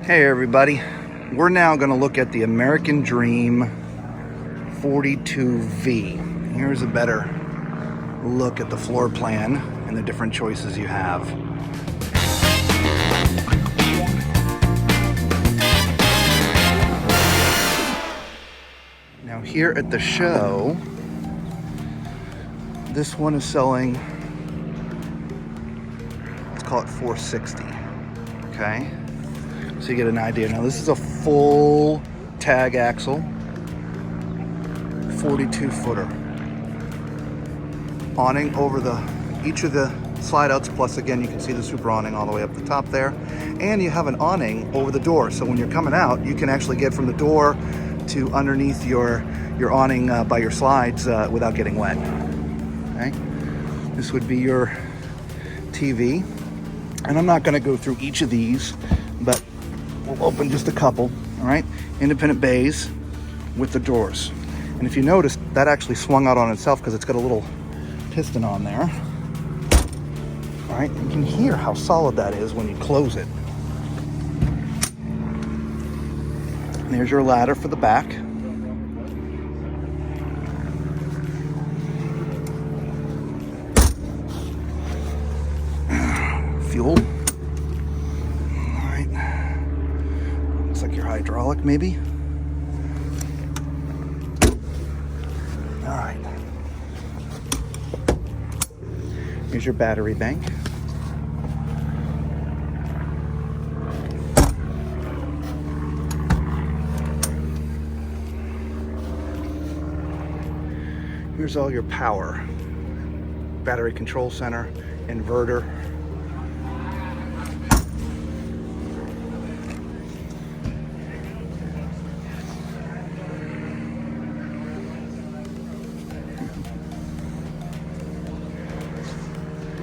Hey everybody, we're now going to look at the American Dream 42V. Here's a better look at the floor plan and the different choices you have. Now here at the show, this one is selling, let's call it 460, okay? So you get an idea. Now this is a full tag axle, 42 footer. Awning over each of the slide outs, plus again you can see the super awning all the way up the top there. And you have an awning over the door, so when you're coming out, you can actually get from the door to underneath your awning by your slides without getting wet. Okay? This would be your TV. And I'm not gonna go through each of these, but we'll open just a couple, all right? Independent bays with the drawers. And if you notice, that actually swung out on itself because it's got a little piston on there. All right, you can hear how solid that is when you close it. And there's your ladder for the back. Fuel. Looks like your hydraulic, maybe. All right. Here's your battery bank. Here's all your power. Battery control center, inverter.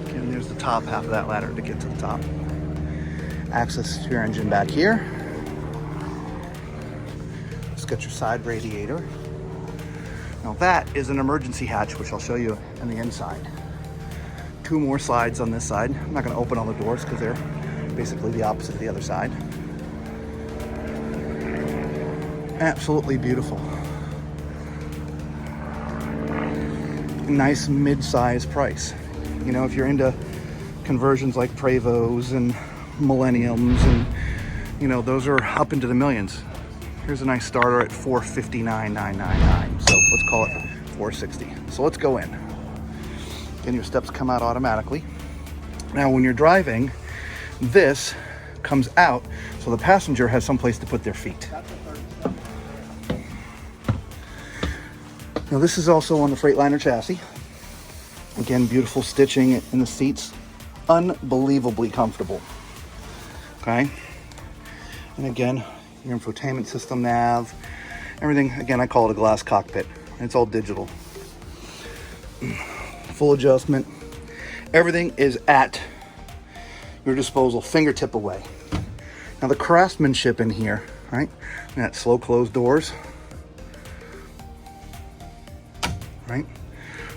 And there's the top half of that ladder to get to the top. Access to your engine back here. It's got your side radiator. Now that is an emergency hatch, which I'll show you on the inside. Two more slides on this side. I'm not going to open all the doors because they're basically the opposite of the other side. Absolutely beautiful. Nice mid-size price. You know, if you're into conversions like Prevos and Millenniums, and you know, those are up into the millions. Here's a nice starter at $459,999. So let's call it $460. So let's go in. And your steps come out automatically. Now when you're driving, this comes out so the passenger has someplace to put their feet. Now this is also on the Freightliner chassis. Again, beautiful stitching in the seats. Unbelievably comfortable. Okay. And again, your infotainment system, nav, everything. Again, I call it a glass cockpit. It's all digital. Full adjustment. Everything is at your disposal, fingertip away. Now the craftsmanship in here, right? That slow closed doors, right?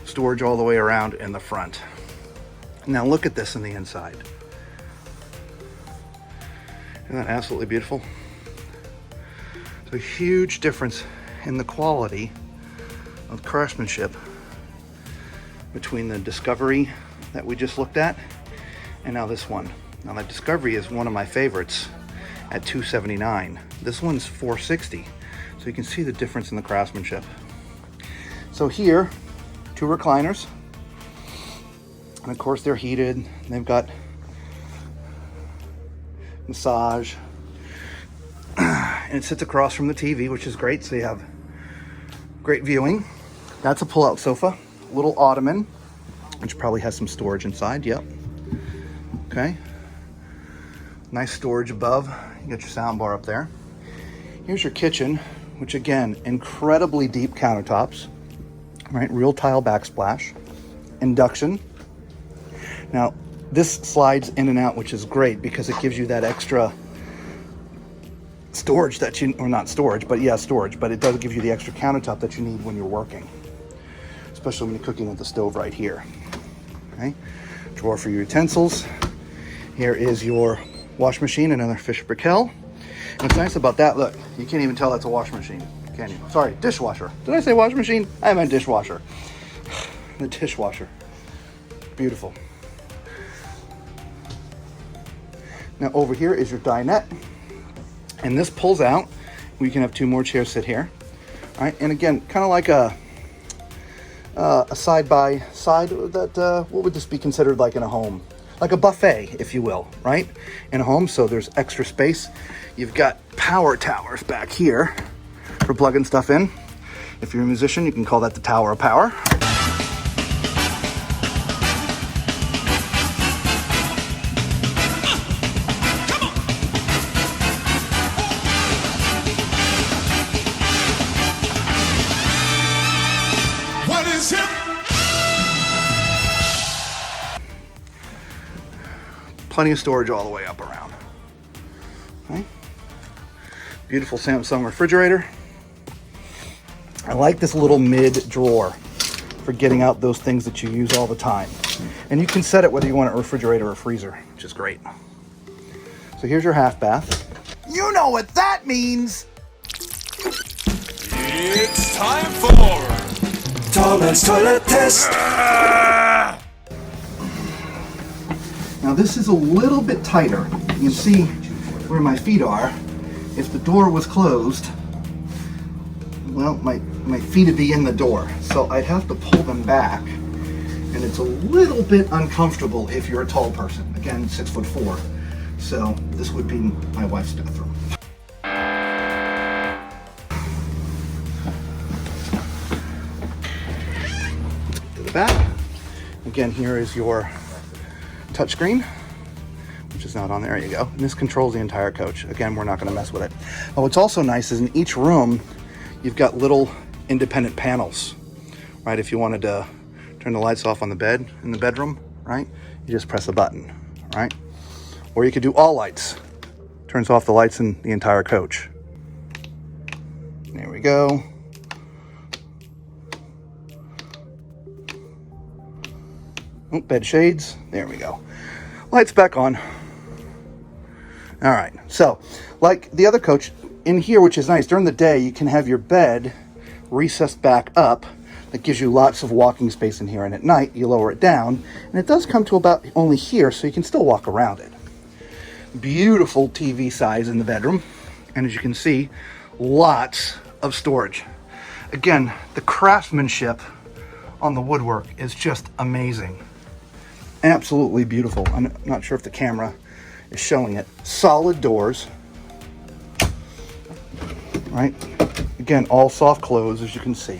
Storage all the way around in the front. Now look at this in the inside. Isn't that absolutely beautiful? So a huge difference in the quality of craftsmanship between the Discovery that we just looked at and now this one. Now that Discovery is one of my favorites at $279. This one's $460. So you can see the difference in the craftsmanship. So here, two recliners. And of course they're heated. They've got massage. And it sits across from the TV, which is great. So you have great viewing. That's a pull-out sofa. Little ottoman, which probably has some storage inside. Yep. Okay. Nice storage above. You got your sound bar up there. Here's your kitchen, which again, incredibly deep countertops. Right, real tile backsplash. Induction. Now, this slides in and out, which is great because it gives you that extra storage that you, or not storage, but yeah, storage, but it does give you the extra countertop that you need when you're working, especially when you're cooking with the stove right here. Okay, drawer for your utensils. Here is your wash machine, another Fisher Brickell. And what's nice about that, look, you can't even tell that's a washing machine, can you? Sorry, dishwasher. Did I say washing machine? I meant dishwasher. The dishwasher. Beautiful. Now over here is your dinette. And this pulls out. We can have 2 more chairs sit here. All right, and again, kind of like a side by side that, what would this be considered like in a home? Like a buffet, if you will, right? In a home, so there's extra space. You've got power towers back here for plugging stuff in. If you're a musician, you can call that the Tower of Power. Plenty of storage all the way up around. Okay. Beautiful Samsung refrigerator. I like this little mid drawer for getting out those things that you use all the time. And you can set it whether you want a refrigerator or a freezer, which is great. So here's your half bath. You know what that means! It's time for Tallman's Toilet Test! Now this is a little bit tighter. You can see where my feet are. If the door was closed, well, my feet would be in the door. So I'd have to pull them back. And it's a little bit uncomfortable if you're a tall person. Again, 6'4". So this would be my wife's bathroom. To the back. Again, here is your touchscreen, which is not on there. There you go. And this controls the entire coach. Again, we're not going to mess with it. Oh, what's also nice is in each room, you've got little independent panels, right? If you wanted to turn the lights off on the bed in the bedroom, right? You just press a button, right? Or you could do all lights. Turns off the lights in the entire coach. There we go. Oh, bed shades. There we go. Lights back on. All right. So, like the other coach, in here, which is nice, during the day, you can have your bed recessed back up. That gives you lots of walking space in here. And at night, you lower it down. And it does come to about only here, so you can still walk around it. Beautiful TV size in the bedroom. And as you can see, lots of storage. Again, the craftsmanship on the woodwork is just amazing. Absolutely beautiful. I'm not sure if the camera is showing it. Solid doors, right? Again, all soft close, as you can see.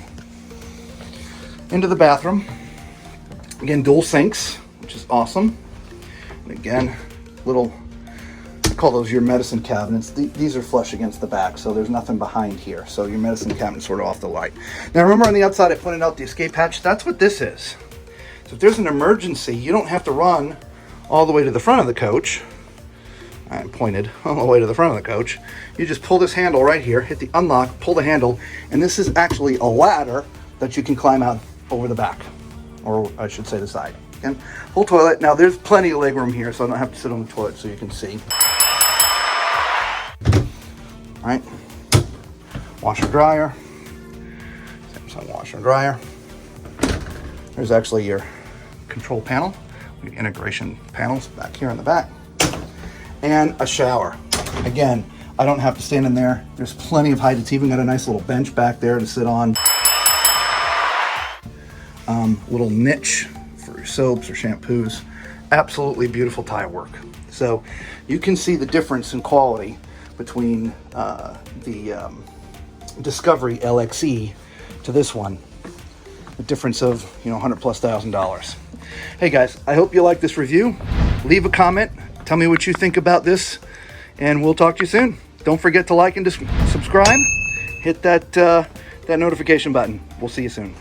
Into the bathroom. Again, dual sinks, which is awesome. And again, little, I call those your medicine cabinets. These are flush against the back, so there's nothing behind here. So your medicine cabinet's sort of off the light. Now remember on the outside I pointed out the escape hatch? That's what this is. So if there's an emergency, you don't have to run all the way to the front of the coach. I pointed all the way to the front of the coach. You just pull this handle right here, hit the unlock, pull the handle, and this is actually a ladder that you can climb out over the back, or I should say the side. Again, full toilet. Now there's plenty of leg room here, so I don't have to sit on the toilet so you can see. All right, washer dryer, Samsung washer and dryer. There's actually your control panel, your integration panels back here in the back, and a shower. Again, I don't have to stand in there. There's plenty of height. It's even got a nice little bench back there to sit on. Little niche for your soaps or shampoos. Absolutely beautiful tile work. So you can see the difference in quality between the Discovery LXE to this one. The difference of, $100,000+. Hey guys, I hope you like this review. Leave a comment. Tell me what you think about this, and we'll talk to you soon. Don't forget to like and subscribe. Hit that notification button. We'll see you soon.